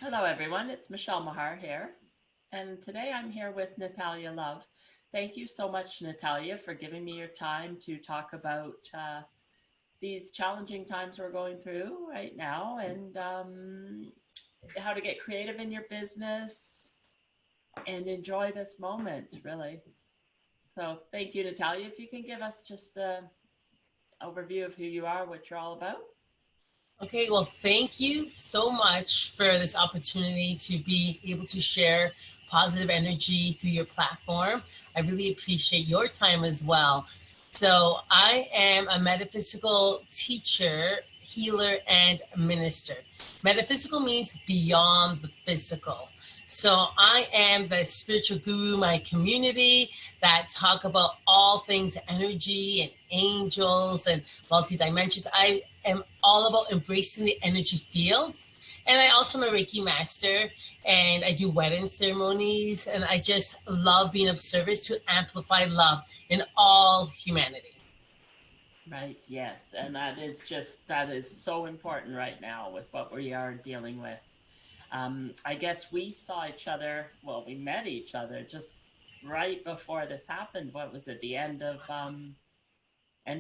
Hello, everyone. It's Michele Maher here. And today I'm here with Natalia Love. Thank you so much, Natalia, for giving me your time to talk about these challenging times we're going through right now and how to get creative in your business and enjoy this moment, really. So thank you, Natalia. If you can give us just an overview of who you are, what you're all about. Okay, well, thank you so much for this opportunity to be able to share positive energy through your platform. I really appreciate your time as well. So, I am a metaphysical teacher, healer, and minister. Metaphysical means beyond the physical. So I am the spiritual guru, my community that talk about all things energy and angels and multi-dimensions. I am all about embracing the energy fields. And I also am a Reiki master and I do wedding ceremonies. And I just love being of service to amplify love in all humanity. Right, yes. And that is so important right now with what we are dealing with. I guess we saw each other, well, we met each other just right before this happened. What was it, the end of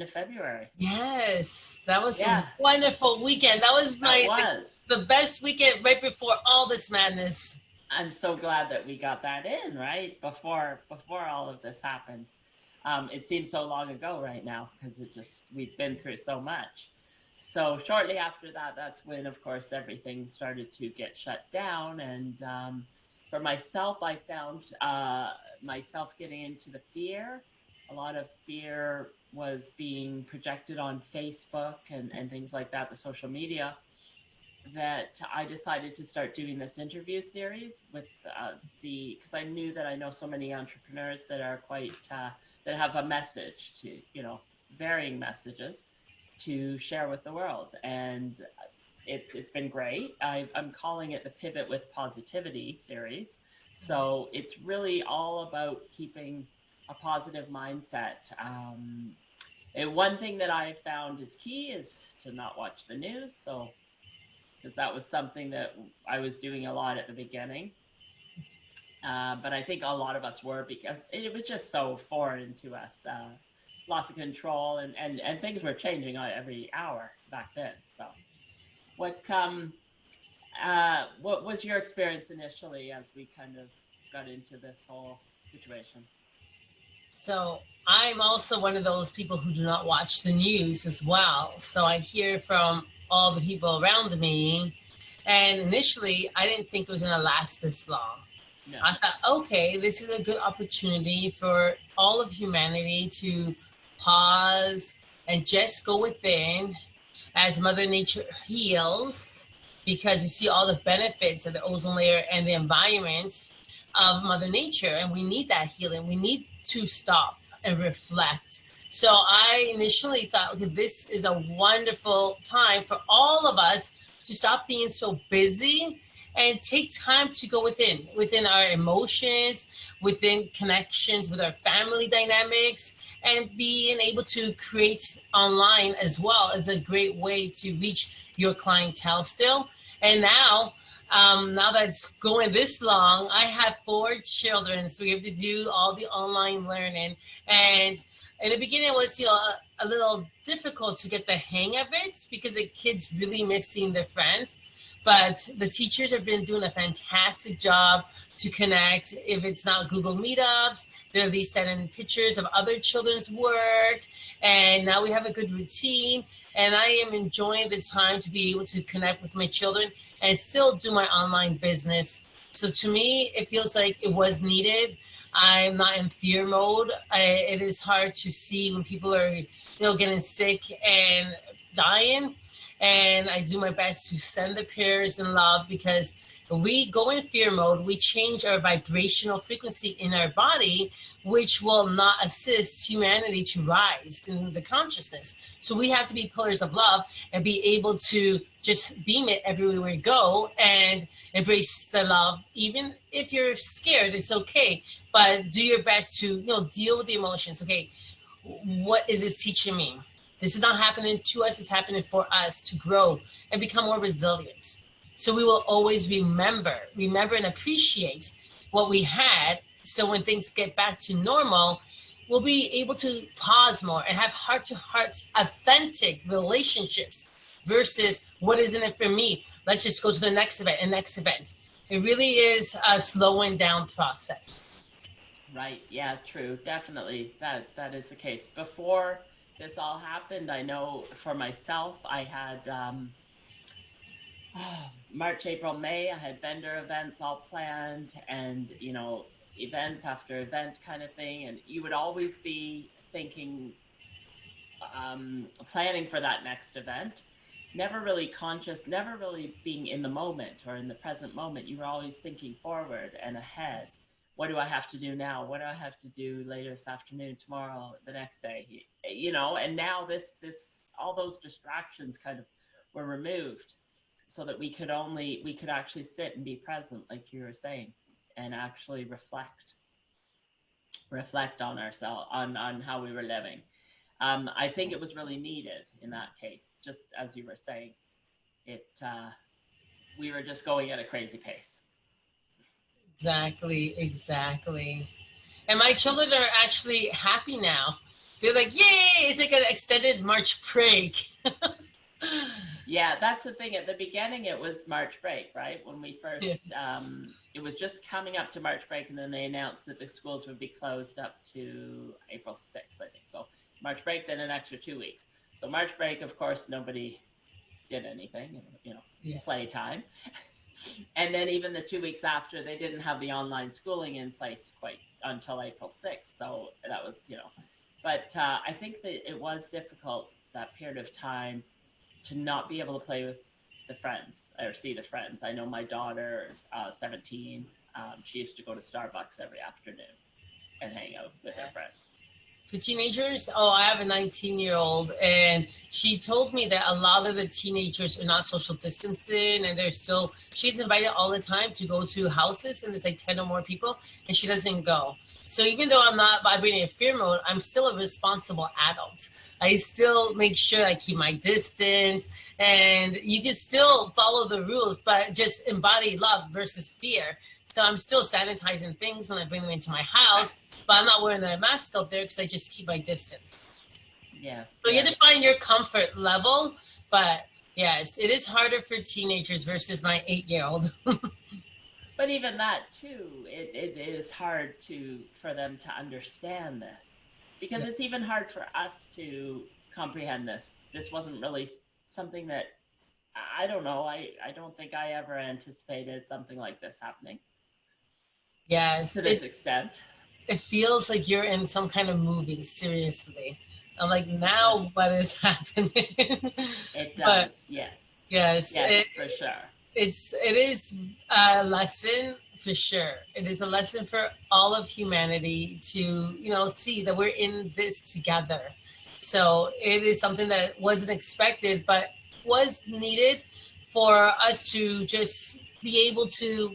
February? Yes, that was a Yeah, wonderful weekend. That was that my was. the best weekend right before all this madness. I'm so glad that we got that in, right? Before all of this happened. It seems so long ago right now because we've been through so much. So shortly after that, that's when, of course, everything started to get shut down. And for myself, I found myself getting into the fear. A lot of fear was being projected on Facebook and things like that, the social media, that I decided to start doing this interview series with because I knew that I know so many entrepreneurs that are that have a message to, varying messages to share with the world. And it's been great. I'm calling it the Pivot with Positivity series. So it's really all about keeping a positive mindset. And one thing that I have found is key is to not watch the news. So, because that was something that I was doing a lot at the beginning. But I think a lot of us were because it was just so foreign to us. Loss of control and things were changing every hour back then. So what what was your experience initially as we kind of got into this whole situation? So I'm also one of those people who do not watch the news as well. So I hear from all the people around me. And initially, I didn't think it was going to last this long. No. I thought, okay, this is a good opportunity for all of humanity to pause and just go within as Mother Nature heals, because you see all the benefits of the ozone layer and the environment of Mother Nature, and we need that healing. We need to stop and reflect. So I initially thought, okay, this is a wonderful time for all of us to stop being so busy and take time to go within our emotions, within connections with our family dynamics, and being able to create online as well as a great way to reach your clientele still. And now that it's going this long, I have 4 children, so we have to do all the online learning. And in the beginning, it was a little difficult to get the hang of it because the kids really miss seeing their friends. But the teachers have been doing a fantastic job to connect. If it's not Google Meetups, they're at least sending pictures of other children's work. And now we have a good routine. And I am enjoying the time to be able to connect with my children and still do my online business. So to me, it feels like it was needed. I'm not in fear mode. It is hard to see when people are, getting sick and dying. And I do my best to send the prayers and love, because if we go in fear mode, we change our vibrational frequency in our body, which will not assist humanity to rise in the consciousness. So we have to be pillars of love and be able to just beam it everywhere we go and embrace the love. Even if you're scared, it's okay, but do your best to deal with the emotions. Okay, what is this teaching me? This is not happening to us, it's happening for us to grow and become more resilient. So we will always remember and appreciate what we had. So when things get back to normal, we'll be able to pause more and have heart-to-heart, authentic relationships versus what is in it for me. Let's just go to the next event and next event. It really is a slowing down process. Right. Yeah, true. Definitely. That is the case. Before this all happened, I know for myself, I had March, April, May, I had vendor events all planned, and event after event kind of thing. And you would always be thinking, planning for that next event, never really conscious, never really being in the moment or in the present moment. You were always thinking forward and ahead. What do I have to do now? What do I have to do later this afternoon, tomorrow, the next day? And now this all those distractions kind of were removed, so that we could actually sit and be present, like you were saying, and actually reflect on ourselves, on how we were living. I think it was really needed in that case, just as you were saying. We were just going at a crazy pace. Exactly. And my children are actually happy now. They're like, yay, it's like an extended March break. Yeah, that's the thing. At the beginning, it was March break, right? When we first, yes. It was just coming up to March break, and then they announced that the schools would be closed up to April 6th, I think. So March break, then an extra 2 weeks. So March break, of course, nobody did anything, playtime. And then even the 2 weeks after, they didn't have the online schooling in place quite until April 6th. So that was, but I think that it was difficult, that period of time, to not be able to play with the friends or see the friends. I know my daughter is 17. She used to go to Starbucks every afternoon and hang out with her friends. For teenagers, I have a 19-year-old, and she told me that a lot of the teenagers are not social distancing, and she's invited all the time to go to houses, and there's like 10 or more people, and she doesn't go. So even though I'm not vibrating in fear mode, I'm still a responsible adult. I still make sure I keep my distance, and you can still follow the rules, but just embody love versus fear. So I'm still sanitizing things when I bring them into my house, but I'm not wearing a mask out there because I just keep my distance. Yeah. So you have to find your comfort level, but yes, it is harder for teenagers versus my 8-year-old. But even that too, it is hard for them to understand this, because it's even hard for us to comprehend this. This wasn't really something that, I don't know, I don't think I ever anticipated something like this happening. Yes. To this extent. It feels like you're in some kind of movie, seriously. I'm like, now what is happening? It does, yes. Yes. Yes, for sure. It is a lesson, for sure. It is a lesson for all of humanity to, see that we're in this together. So it is something that wasn't expected, but was needed for us to just be able to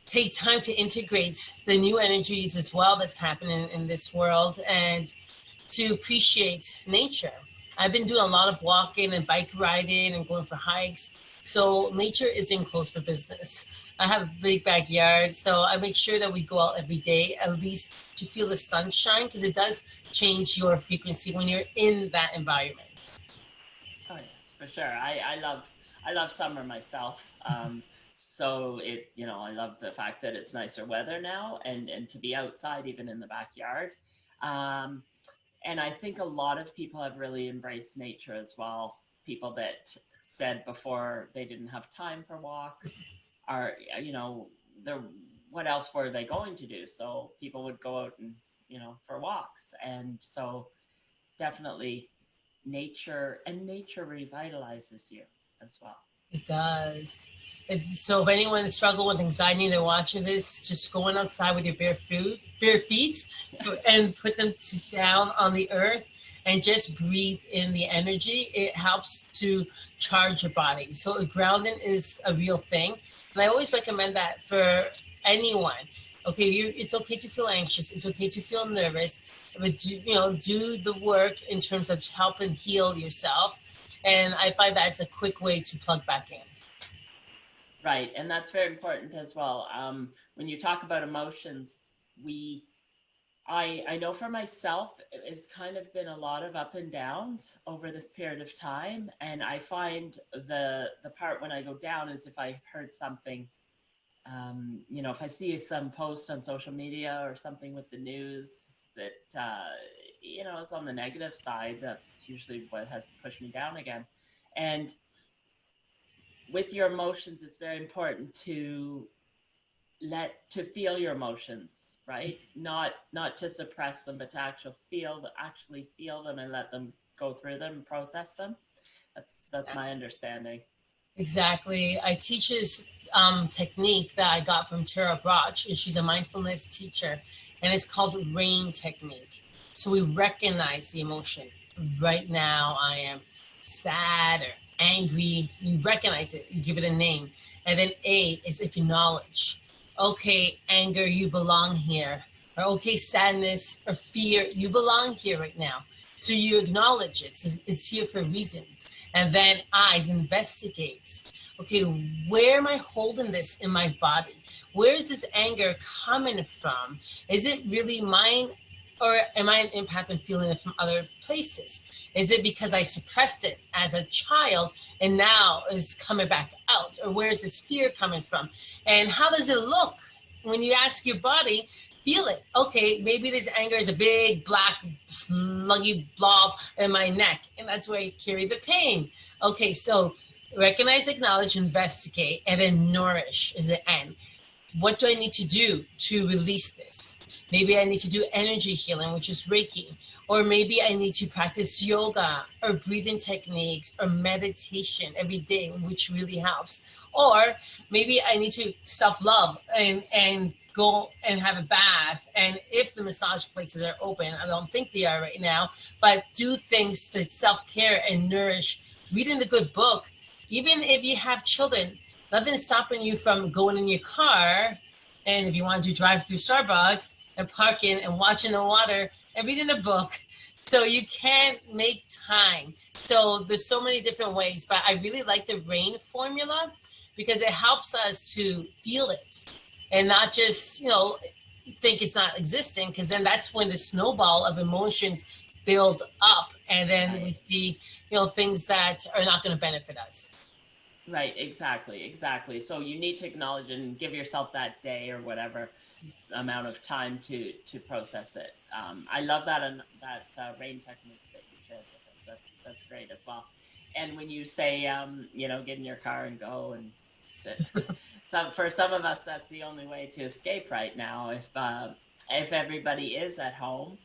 take time to integrate the new energies as well that's happening in this world, and to appreciate nature. I've been doing a lot of walking and bike riding and going for hikes. So nature is in close for business. I have a big backyard, so I make sure that we go out every day, at least to feel the sunshine, because it does change your frequency when you're in that environment. Oh yes, for sure. I love summer myself. So I love the fact that it's nicer weather now, and to be outside, even in the backyard. And I think a lot of people have really embraced nature as well. People that said before they didn't have time for walks, what else were they going to do? So people would go out and, for walks. And so definitely nature revitalizes you as well. It does. So if anyone struggles with anxiety and they're watching this, just going outside with your bare feet and put them down on the earth and just breathe in the energy. It helps to charge your body. So grounding is a real thing. And I always recommend that for anyone. Okay, it's okay to feel anxious. It's okay to feel nervous. But do the work in terms of helping heal yourself. And I find that's a quick way to plug back in. Right, and that's very important as well. When you talk about emotions, we I know for myself, it's kind of been a lot of up and downs over this period of time, and I find the part when I go down is if I heard something, you know, if I see some post on social media or something with the news that you know is on the negative side, that's usually what has pushed me down again. And with your emotions, it's very important to feel your emotions, right? Not to suppress them, but to actually feel them and let them go through them and process them. That's my understanding. Exactly. I teach this technique that I got from Tara Brach, and she's a mindfulness teacher, and it's called RAIN technique. So we recognize the emotion. Right now, I am sad or angry. You recognize it, you give it a name. And then A is acknowledge. Okay, anger, you belong here. Or okay, sadness or fear, you belong here right now. So you acknowledge it. So it's here for a reason. And then eyes, investigate. Okay, where am I holding this in my body? Where is this anger coming from? Is it really mine, or am I an empath and feeling it from other places? Is it because I suppressed it as a child and now is coming back out? Or where is this fear coming from? And how does it look when you ask your body? Feel it. Okay, maybe this anger is a big black sluggy blob in my neck, and that's where I carry the pain. Okay, so recognize, acknowledge, investigate, and then nourish is the end. What do I need to do to release this? Maybe I need to do energy healing, which is Reiki, or maybe I need to practice yoga or breathing techniques or meditation every day, which really helps. Or maybe I need to self-love and go and have a bath. And if the massage places are open, I don't think they are right now, but do things to self-care and nourish. Reading a good book, even if you have children, nothing's stopping you from going in your car. And if you want to drive through Starbucks and parking and watching the water and reading a book, so you can make time. So there's so many different ways, but I really like the RAIN formula because it helps us to feel it and not just, you know, think it's not existing, because then that's when the snowball of emotions build up, and then Right. we see, you know, things that are not going to benefit us. Right, exactly. So you need to acknowledge and give yourself that day or whatever amount of time to process it. I love that, and that RAIN technique that you shared with us. That's great as well. And when you say, you know, get in your car and go, and for some of us, that's the only way to escape right now. If everybody is at home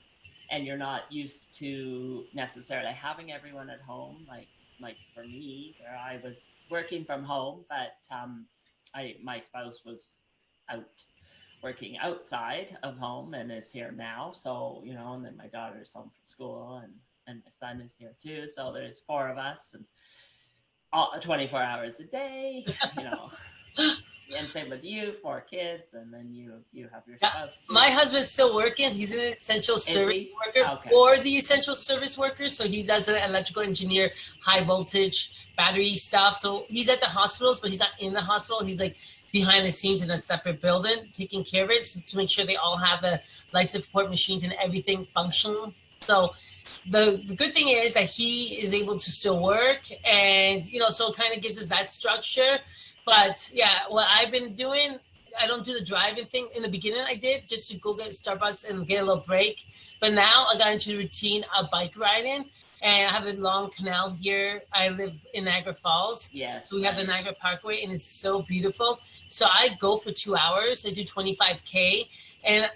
and you're not used to necessarily having everyone at home, like for me, where I was working from home, but my spouse was out working outside of home and is here now. So, you know, and then my daughter's home from school, and my son is here too. So there's four of us, and all 24 hours a day, you know. And same with you, four kids, and then you have your spouse too. My husband's still working. He's an essential service worker Okay. for the essential service workers. So he does an electrical engineer, high voltage battery stuff. So he's at the hospitals, but he's not in the hospital. He's like behind the scenes in a separate building, taking care of it to make sure they all have the life support machines and everything functional. So the good thing is that he is able to still work, and, you know, so it kind of gives us that structure. But yeah, what I've been doing, I don't do the driving thing. In the beginning, I did just to go get Starbucks and get a little break. But now I got into the routine of bike riding, and I have a long canal here. I live in Niagara Falls. Yes. So we have the Niagara Parkway, and it's so beautiful. So I go for 2 hours. I do 25K, and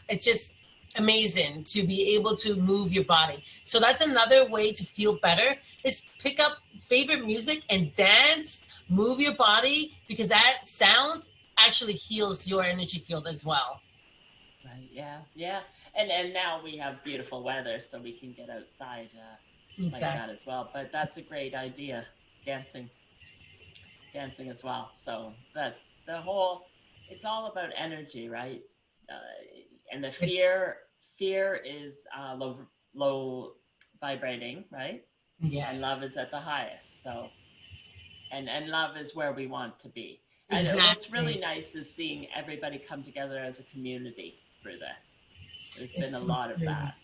it's just amazing to be able to move your body. So that's another way to feel better, is pick up favorite music and dance, move your body, because that sound actually heals your energy field as well. Right. Yeah. And now we have beautiful weather, so we can get outside like that as well. But that's a great idea, dancing as well. So that it's all about energy, right? And the fear is low vibrating, right? Yeah. And love is at the highest. So and love is where we want to be. And what's really Exactly. nice is seeing everybody come together as a community through this. There's been a It's lot of true. that.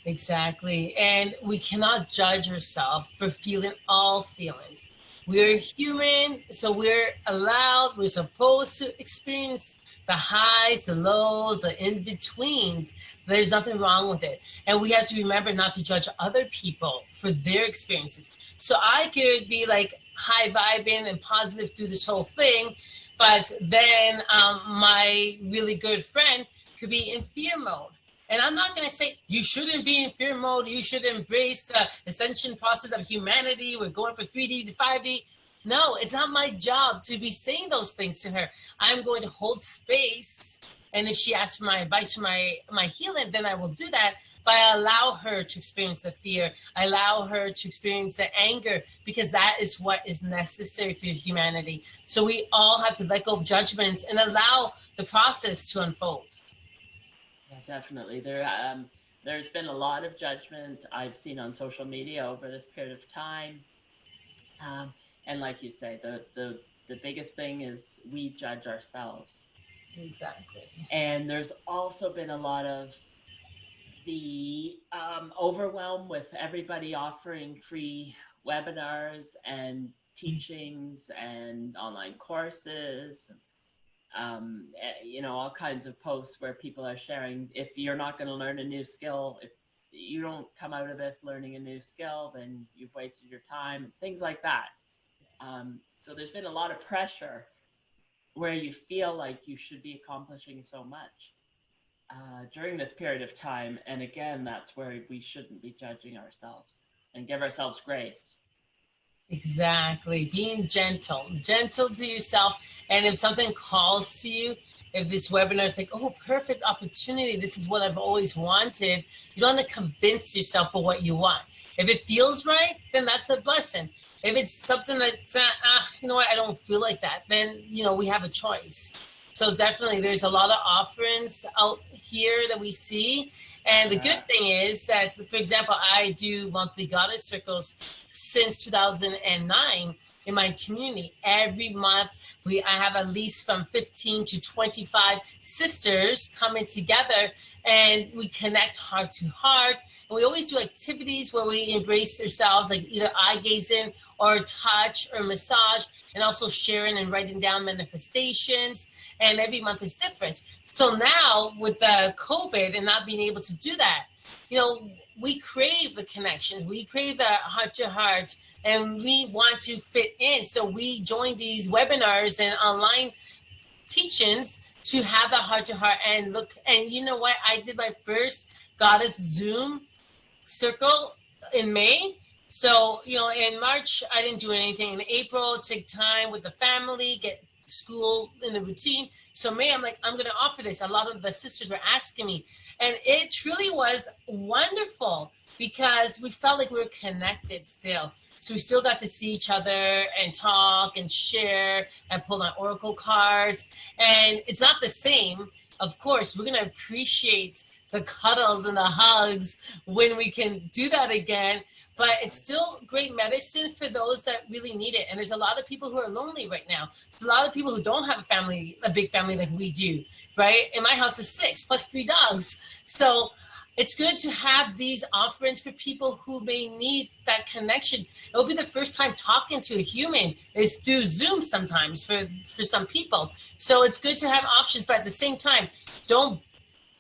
Exactly. And we cannot judge ourselves for feeling all feelings. We're Right. human, so we're allowed, we're supposed to experience the highs, the lows, the in betweens. There's nothing wrong with it. And we have to remember not to judge other people for their experiences. So I could be like high vibing and positive through this whole thing, but then my really good friend could be in fear mode. And I'm not going to say you shouldn't be in fear mode. You should embrace the ascension process of humanity. We're going for 3D to 5D. No, it's not my job to be saying those things to her. I'm going to hold space. And if she asks for my advice for my healing, then I will do that. But I allow her to experience the fear. I allow her to experience the anger because that is what is necessary for humanity. So we all have to let go of judgments and allow the process to unfold. Yeah, definitely. There's been a lot of judgment I've seen on social media over this period of time. Um, and like you say, the biggest thing is we judge ourselves. Exactly. And there's also been a lot of the overwhelm with everybody offering free webinars and teachings and online courses, all kinds of posts where people are sharing, if you're not going to learn a new skill, if you don't come out of this learning a new skill, then you've wasted your time, things like that. So there's been a lot of pressure where you feel like you should be accomplishing so much during this period of time. And again, that's where we shouldn't be judging ourselves and give ourselves grace. Exactly. Being gentle to yourself. And if something calls to you, if this webinar is like, oh, perfect opportunity, this is what I've always wanted, you don't have to convince yourself of what you want. If it feels right, then that's a blessing. If it's something that's, you know what, I don't feel like that, then, we have a choice. So definitely there's a lot of offerings out here that we see. And the good Yeah. thing is that, for example, I do monthly goddess circles since 2009 in my community. Every month, I have at least from 15 to 25 sisters coming together, and we connect heart to heart. And we always do activities where we embrace ourselves, like either eye gazing or touch or massage, and also sharing and writing down manifestations. And every month is different. So now with the COVID and not being able to do that, we crave the connections, we crave the heart to heart, and we want to fit in. So we join these webinars and online teachings to have the heart to heart and look. And you know what? I did my first goddess Zoom circle in May. So, in March, I didn't do anything. In April, take time with the family, get school in the routine. So May, I'm like, I'm going to offer this. A lot of the sisters were asking me. And it truly was wonderful because we felt like we were connected still. So we still got to see each other and talk and share and pull my oracle cards. And it's not the same. Of course, we're going to appreciate the cuddles and the hugs when we can do that again. But it's still great medicine for those that really need it. And there's a lot of people who are lonely right now. There's a lot of people who don't have a big family like we do, right? In my house is 6 plus 3 dogs. So it's good to have these offerings for people who may need that connection. It will be the first time talking to a human is through Zoom sometimes for some people. So it's good to have options, but at the same time, don't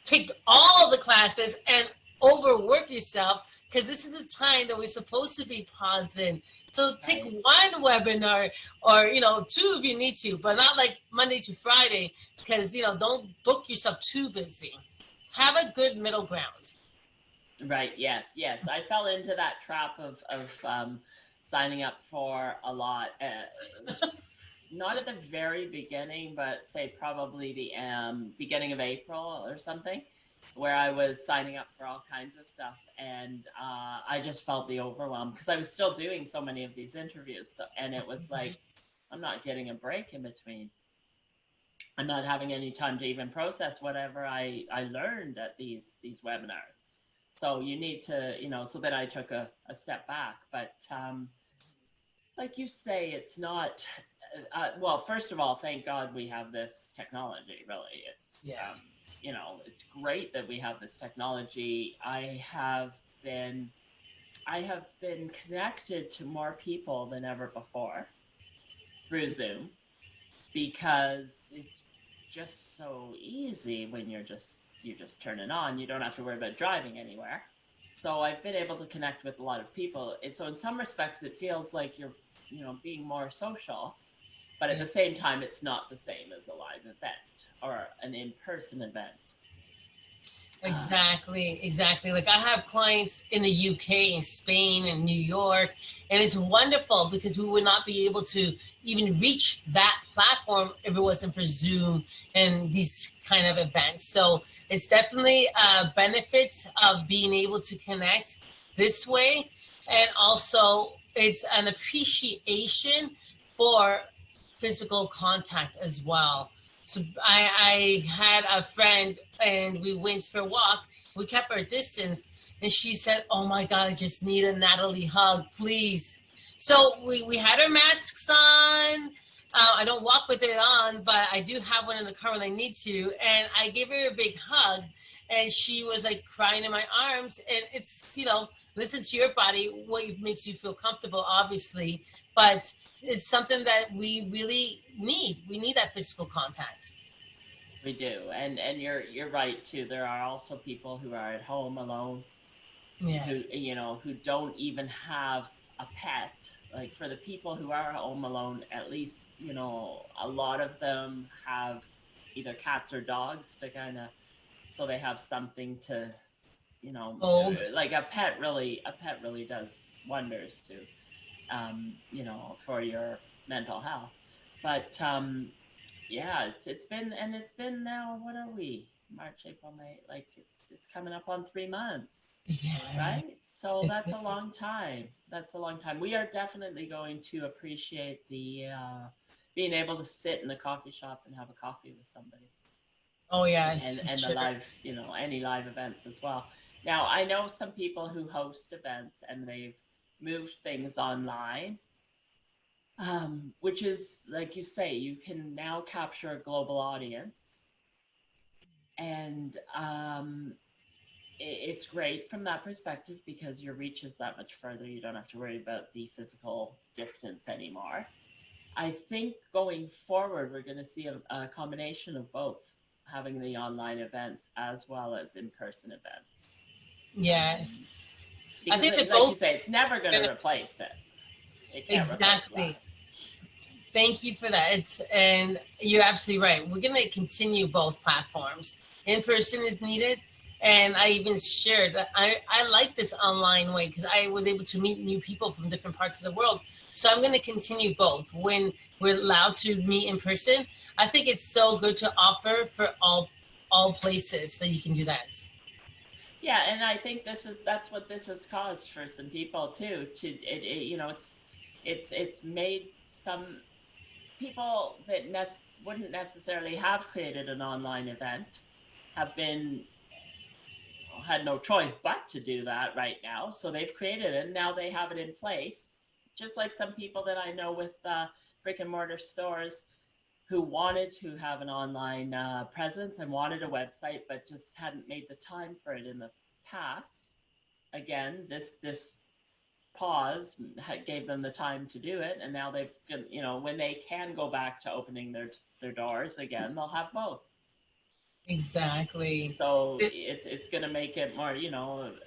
take all the classes and overwork yourself, because this is a time that we're supposed to be pausing. So take one webinar or, 2 if you need to, but not like Monday to Friday, because, don't book yourself too busy. Have a good middle ground. Right. Yes. I fell into that trap of signing up for a lot. Not at the very beginning, but say probably the beginning of April or something, where I was signing up for all kinds of stuff. And I just felt the overwhelm because I was still doing so many of these interviews. And it was like, I'm not getting a break in between. I'm not having any time to even process whatever I learned at these webinars. So you need to, so then I took a step back. But like you say, it's not Well, first of all, thank God we have this technology. Really, it's it's great that we have this technology. I have been connected to more people than ever before through Zoom, because it's just so easy when you just turn it on. You don't have to worry about driving anywhere. So I've been able to connect with a lot of people. So in some respects, it feels like you're being more social, but at the same time, it's not the same as a live event or an in-person event. Exactly. Like, I have clients in the UK and Spain and New York, and it's wonderful because we would not be able to even reach that platform if it wasn't for Zoom and these kind of events. So it's definitely a benefit of being able to connect this way. And also it's an appreciation for physical contact as well. So I had a friend and we went for a walk. We kept our distance and she said, "Oh my God, I just need a Natalie hug, please." So we had our masks on. I don't walk with it on, but I do have one in the car when I need to. And I gave her a big hug and she was like crying in my arms. And it's, listen to your body, what makes you feel comfortable, obviously. But it's something that we really need. We need that physical contact. We do, and you're right too. There are also people who are at home alone, who don't even have a pet. Like, for the people who are home alone, at least a lot of them have either cats or dogs to so they have something to like a pet really does wonders to for your mental health. But it's been now, what are we? March, April, May, like it's coming up on 3 months. Yeah. Right? So that's a long time. We are definitely going to appreciate the being able to sit in the coffee shop and have a coffee with somebody. Oh yes. And the live, any live events as well. Now, I know some people who host events and they've moved things online, which is, like you say, you can now capture a global audience. And it's great from that perspective because your reach is that much further. You don't have to worry about the physical distance anymore. I think going forward, we're going to see a combination of both, having the online events as well as in-person events. Yes. Because, I think that, like you say, it's never going to replace it. It can't exactly. replace that. Thank you for that. And you're absolutely right. We're going to continue both platforms. In-person is needed. And I even shared that I like this online way because I was able to meet new people from different parts of the world. So I'm going to continue both. When we're allowed to meet in person, I think it's so good to offer for all places that you can do that. Yeah, and I think that's what this has caused for some people too. It's made some people that wouldn't necessarily have created an online event had no choice but to do that right now. So they've created it and now they have it in place. Just like some people that I know with brick and mortar stores who wanted to have an online presence and wanted a website, but just hadn't made the time for it in the past. Again, this pause gave them the time to do it. And now they've, when they can go back to opening their doors again, they'll have both. Exactly. So it's going to make it more,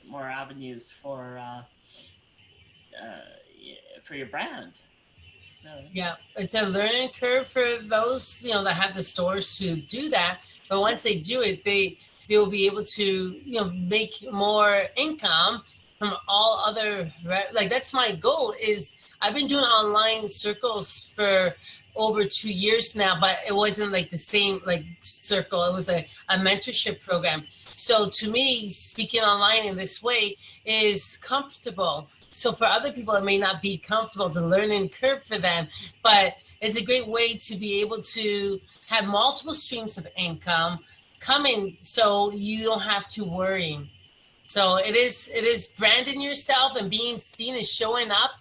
more avenues for your brand. Yeah, it's a learning curve for those, that have the stores to do that. But once they do it, they'll be able to, make more income from all other, like that's my goal. Is I've been doing online circles for over 2 years now, but it wasn't like the same like circle. It was a mentorship program. So to me, speaking online in this way is comfortable. So for other people, it may not be comfortable. It's a learning curve for them, but it's a great way to be able to have multiple streams of income coming, so you don't have to worry. So it is branding yourself and being seen as showing up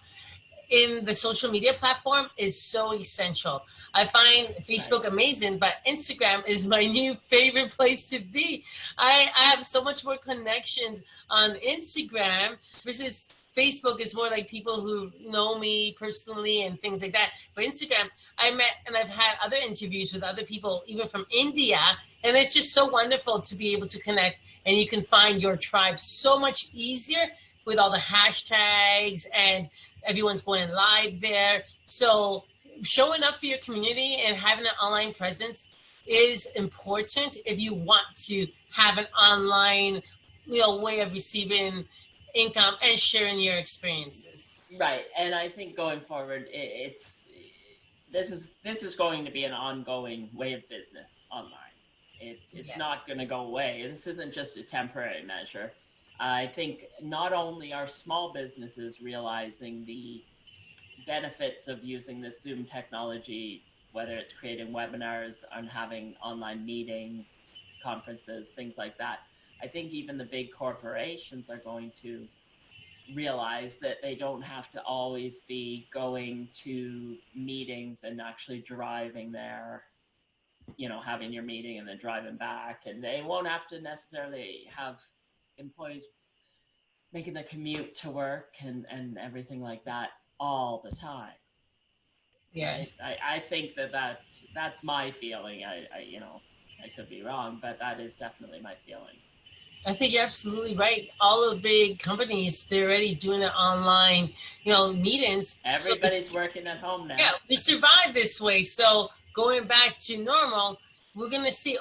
in the social media platform is so essential. I find Facebook amazing, but Instagram is my new favorite place to be. I have so much more connections on Instagram versus Facebook is more like people who know me personally and things like that. But Instagram, I met and I've had other interviews with other people, even from India, and it's just so wonderful to be able to connect. And you can find your tribe so much easier with all the hashtags, and everyone's going live there. So showing up for your community and having an online presence is important if you want to have an online, way of receiving income and sharing your experiences. Right, and I think going forward, this is going to be an ongoing way of business online. It's yes. Not going to go away. This isn't just a temporary measure. I think not only are small businesses realizing the benefits of using this Zoom technology, whether it's creating webinars and having online meetings, conferences, things like that. I think even the big corporations are going to realize that they don't have to always be going to meetings and actually driving there, having your meeting and then driving back. And they won't have to necessarily have employees making the commute to work and everything like that all the time. Yes. I think that's my feeling. I could be wrong, but that is definitely my feeling. I think you're absolutely right. All the big companies, they're already doing their online, meetings. Everybody's working at home now. Yeah, we survived this way. So going back to normal, we're going to see,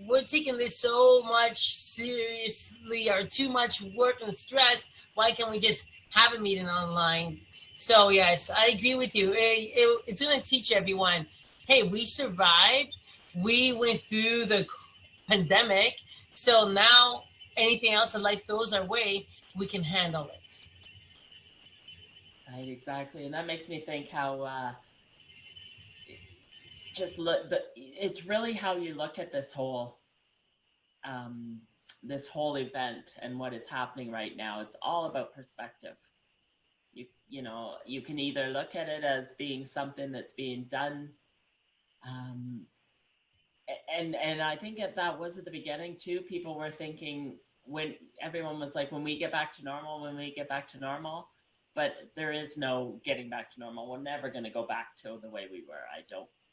we're taking this so much seriously, or too much work and stress. Why can't we just have a meeting online? So yes, I agree with you. It's going to teach everyone, hey, we survived. We went through the pandemic. So now anything else that life throws our way, we can handle it. Right, exactly. And that makes me think how it's really how you look at this whole event and what is happening right now. It's all about perspective. You can either look at it as being something that's being done, and I think that was at the beginning too. People were thinking, when everyone was like, when we get back to normal, but there is no getting back to normal. We're never going to go back to the way we were.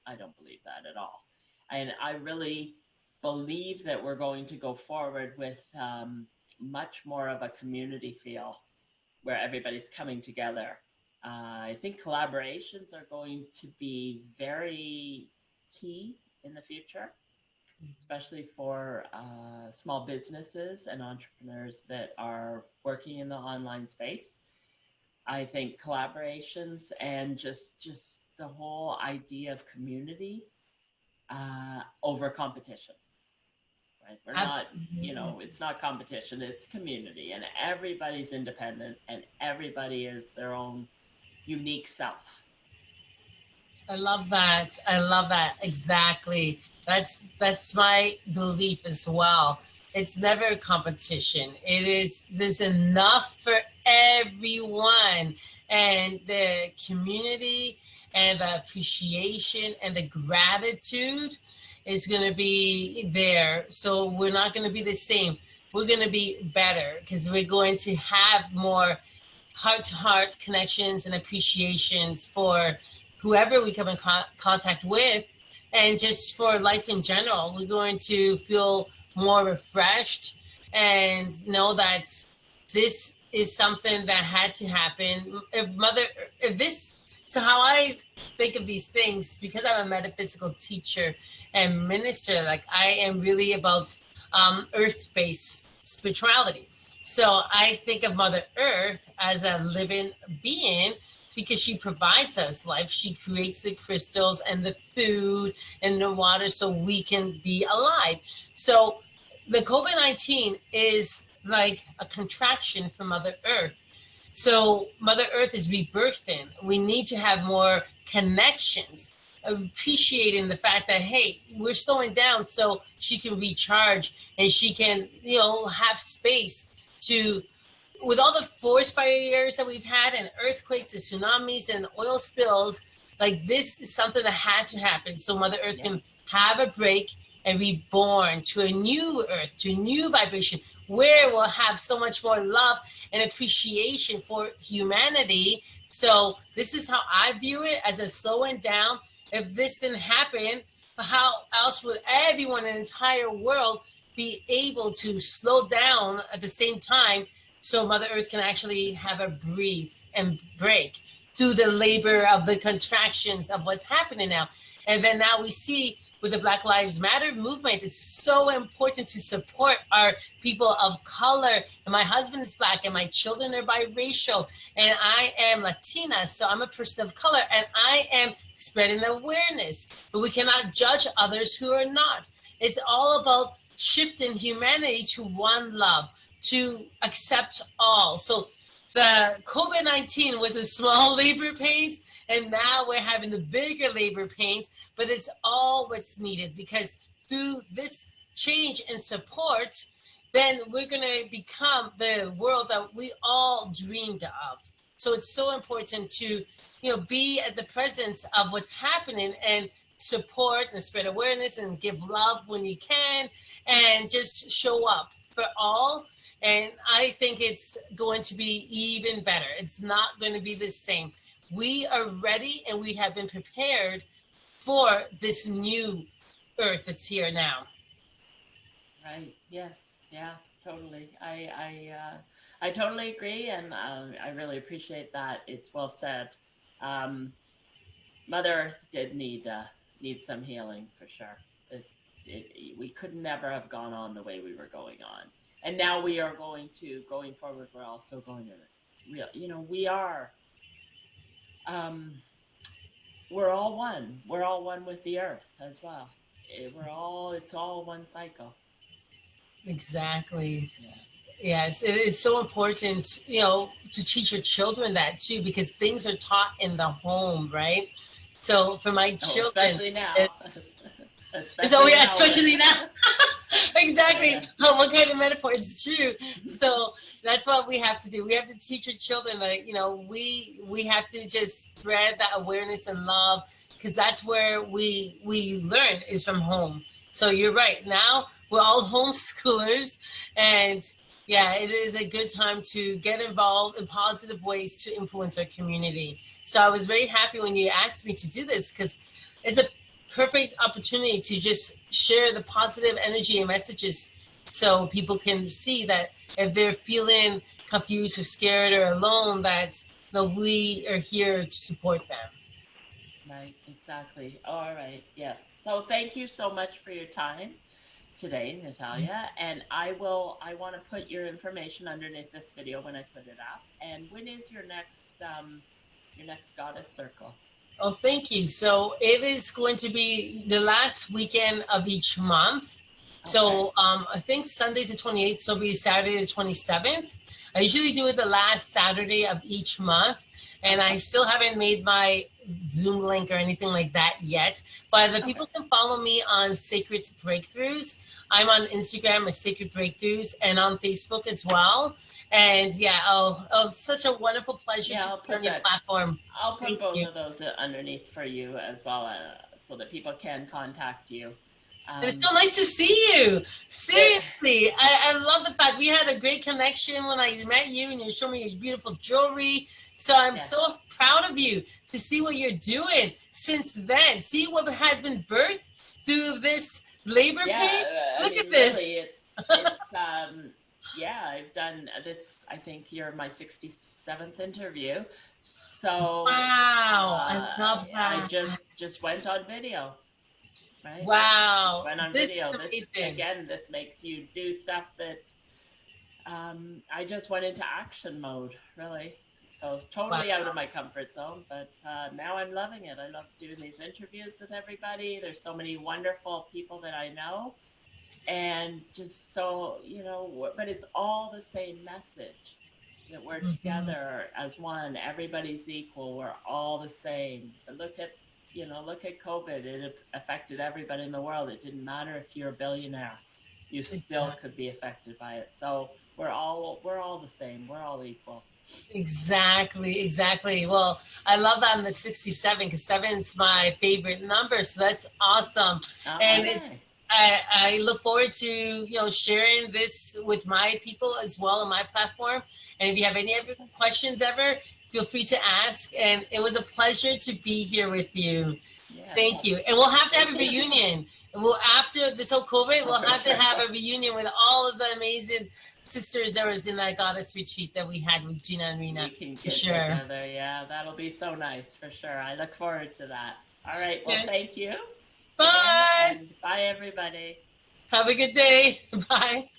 I don't believe that at all. And I really believe that we're going to go forward with much more of a community feel where everybody's coming together. I think collaborations are going to be very key in the future, especially for small businesses and entrepreneurs that are working in the online space. I think collaborations and just the whole idea of community over competition. Right? We're not, it's not competition, it's community, and everybody's independent and everybody is their own unique self. I love that. Exactly. That's my belief as well. It's never a competition. There's enough for everyone, and the community and the appreciation and the gratitude is going to be there. So we're not going to be the same. We're going to be better because we're going to have more heart-to-heart connections and appreciations for whoever we come in contact with, and just for life in general. We're going to feel more refreshed and know that this is something that had to happen. So how I think of these things, because I'm a metaphysical teacher and minister, like I am really about earth-based spirituality. So I think of Mother Earth as a living being because she provides us life. She creates the crystals and the food and the water so we can be alive. So the COVID-19 is like a contraction for Mother Earth. So Mother Earth is rebirthing. We need to have more connections, appreciating the fact that, hey, we're slowing down so she can recharge and she can, have space to with all the forest fires that we've had and earthquakes and tsunamis and oil spills, like this is something that had to happen so Mother Earth can have a break and reborn to a new earth, to a new vibration, where we'll have so much more love and appreciation for humanity. So this is how I view it, as a slowing down. If this didn't happen, how else would everyone in the entire world be able to slow down at the same time, so Mother Earth can actually have a breathe and break through the labor of the contractions of what's happening now? And then now we see with the Black Lives Matter movement, it's so important to support our people of color. And my husband is Black and my children are biracial and I am Latina, so I'm a person of color and I am spreading awareness. But we cannot judge others who are not. It's all about shifting humanity to one love, to accept all. So the COVID-19 was a small labor pains, and now we're having the bigger labor pains, but it's all what's needed, because through this change and support, then we're going to become the world that we all dreamed of. So it's so important to, be at the presence of what's happening and support and spread awareness and give love when you can, and just show up for all. And I think it's going to be even better. It's not going to be the same. We are ready and we have been prepared for this new earth that's here now. Right. Yes. Yeah, totally. I totally agree. And I really appreciate that. It's well said. Mother Earth did need some healing for sure. We could never have gone on the way we were going on. And now we are going forward, we're also going to, we are, we're all one. We're all one with the earth as well. It's all one cycle. Exactly. Yeah. Yes, it is so important, to teach your children that too, because things are taught in the home, right? So for my children, especially now. Especially now. Exactly. Yeah. What kind of metaphor? It's true. So that's what we have to do. We have to teach our children that, we have to just spread that awareness and love, because that's where we learn, is from home. So you're right. Now we're all homeschoolers, and yeah, it is a good time to get involved in positive ways to influence our community. So I was very happy when you asked me to do this, because it's a perfect opportunity to just share the positive energy and messages, so people can see that if they're feeling confused or scared or alone, that we are here to support them. Right, exactly. All right, yes. So thank you so much for your time today, Natalia. And I want to put your information underneath this video when I put it up. And when is your next goddess circle? Oh, thank you. So it is going to be the last weekend of each month. Okay. So I think Sunday's the 28th, so it'll be Saturday the 27th. I usually do it the last Saturday of each month, and I still haven't made my Zoom link or anything like that yet. But the people can follow me on Sacred Breakthroughs. I'm on Instagram as Sacred Breakthroughs, and on Facebook as well. And yeah, such a wonderful pleasure to be on your platform. I'll put both of those underneath for you as well, so that people can contact you. It's so nice to see you. Seriously, I love the fact we had a great connection when I met you, and you showed me your beautiful jewelry. So I'm so proud of you to see what you're doing since then. See what has been birthed through this labor pain. Look at this. Really, I've done this. I think you're my 67th interview. So wow, I love that. I just went on video. Right? Wow. Went on video. This makes you do stuff that I just went into action mode, really. So totally out of my comfort zone, but now I'm loving it. I love doing these interviews with everybody. There's so many wonderful people that I know, and just so, but it's all the same message, that we're together as one. Everybody's equal. We're all the same. But look at COVID. It affected everybody in the world. It didn't matter if you're a billionaire. you still could be affected by it. So we're all the same. We're all equal. Exactly, exactly. Well, I love that on the 67 because 7's my favorite number. So that's awesome. And it's, Okay. I look forward to, sharing this with my people as well on my platform. And if you have any other questions ever, feel free to ask. And it was a pleasure to be here with you. Yes. Thank you. And we'll have to have a reunion. And we'll, after this whole COVID, we'll have to have a reunion with all of the amazing sisters that was in that goddess retreat that we had with Gina and Rena. We can get together. Yeah, that'll be so nice for sure. I look forward to that. All right. Well, thank you. Bye. And bye, everybody. Have a good day. Bye.